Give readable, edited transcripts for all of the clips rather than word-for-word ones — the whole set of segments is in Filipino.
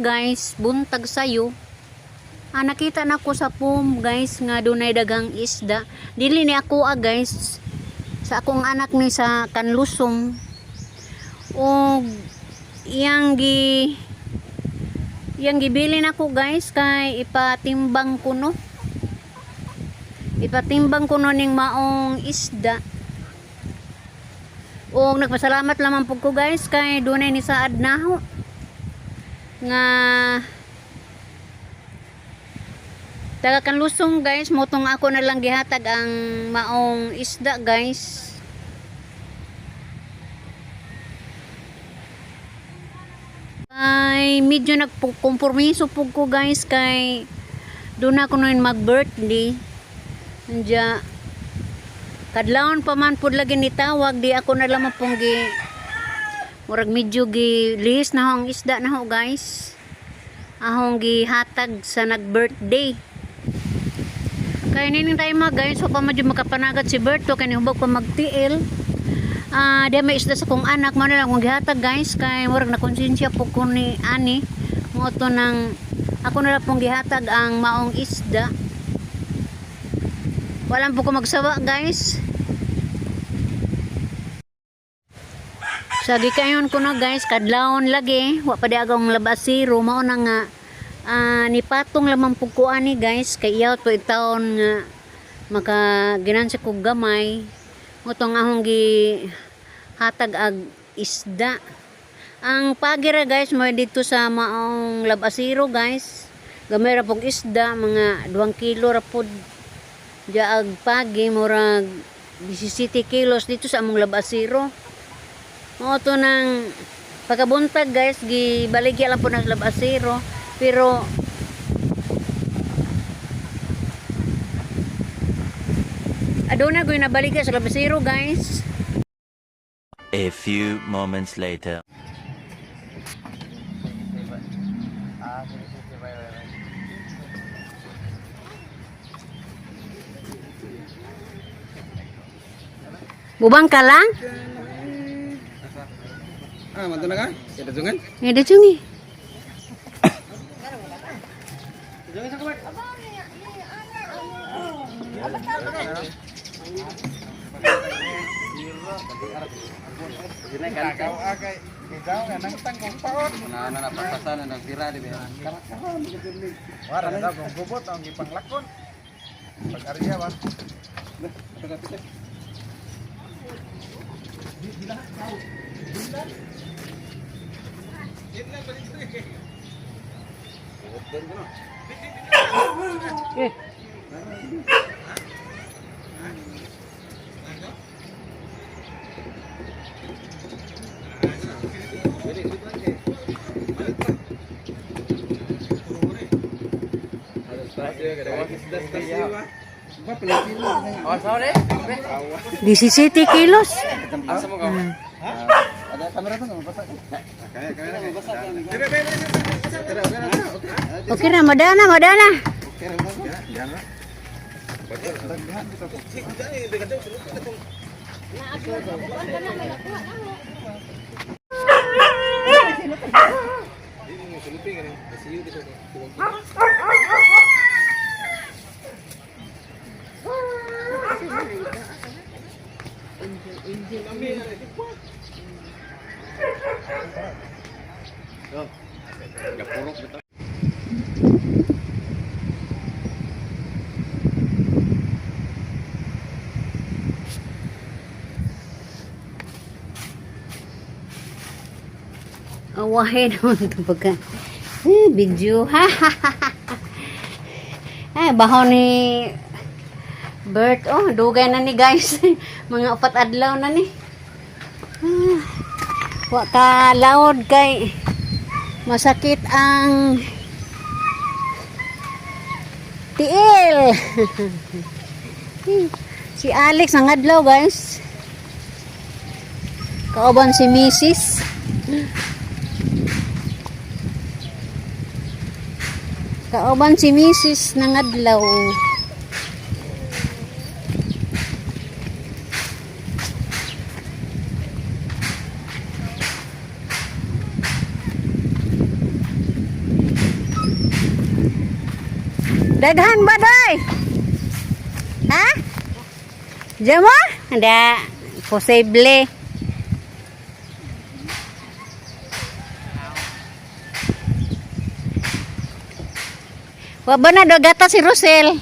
guys, buntag sayo. Nakita na ko sa pum guys nga dunay dagang isda. Dili ni ako guys. Sa akong anak ni sa Kanlusong. O yang gibili na ko guys kay ipatimbang ko no. Ipatimbang ko no ning maong isda. O nagpasalamat lamang po ko guys kay dunay ni saad naho nga taga Kanlusong guys, motong ako na lang gihatag ang maong isda guys. Ay medyo nagkompromiso po ko guys kay doon ako nun mag birthday. Nandiya kadlawon pa man pud lagi ni tawag di ako na lamang pong murag medyo lihis na ang isda na ho guys. Ahong gihatag sa nag-birthday. Kaya nining tayo mga guys, so pa medyo makapanagat si Berto kay hubog pa magtiil. Di may isda sa kong anak mo na lang kong gihatag guys kay murag na konsensya po ko ni ani mo to nang ako na lang pong gihatag ang maong isda. Walang po ko magsawa guys. Sagi kayon ko na guys, kadlawon lagi, wa pa di agong labasiro, mao na nga nipatong lamang po ko ani guys, kay iyaw to itaon nga maka ginansi ko gamay, mutong ahong gi hatag ag isda. Ang pagira guys, mo dito sa maong labasiro guys, gamay ra pog isda, mga 2 kilo ra pod. Diag pagi, murag 17 kilos dito sa among labasiro. Mo to nang pagkabuntag guys, gibaligya lang po ng labasiro, pero aduna ko na baligya sa labasiro guys. A few moments later. Bubang ka lang? Mantu na ka? Ada jungan? Ada jungi. Oh, sorry. 17 kilos. Asa mo ka? Ada kamera tuh enggak masak. Kamera enggak masak. Okay na, madana. Oke, jangan. Awahin naman ito pagka video baho ni Bert. Oh, dugay na ni guys. Mga 4 adlaw na ni. Wa ka laod kay masakit ang tiil. Si Alex ang adlaw guys. Kauban si Mrs. Kauban si Mrs. ng adlaw. Daghan ba doy? Ha? Diyan mo? Hindi. Posible. Wa ba na do gata si Rosel?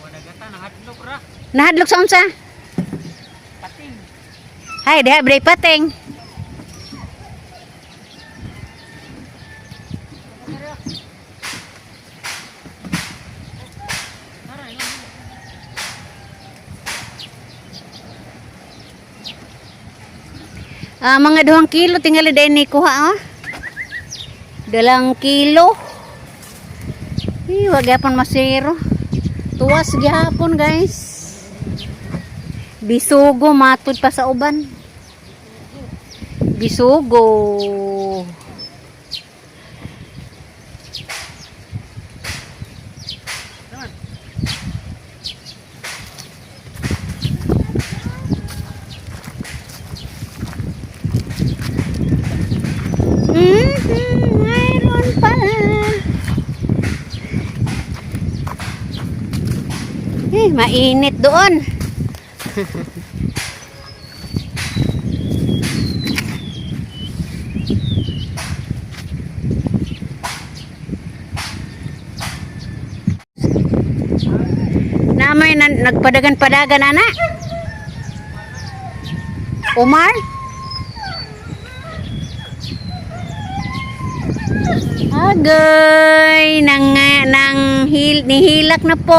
Wala gata, nahadlok ra. Nahadlok sa unsa? Pating. Hay, diha bray pating. Mga 2 kilo tingali din ni kuha oh. 2 kilo. Wag yapon masiro. Tuwas gyapon guys. Bisugo matud pa sa uban. Bisugo. Mayroon pala. Mainit doon. Namay nagpadagan-padagan ana. Omar? Agay nihilak na po.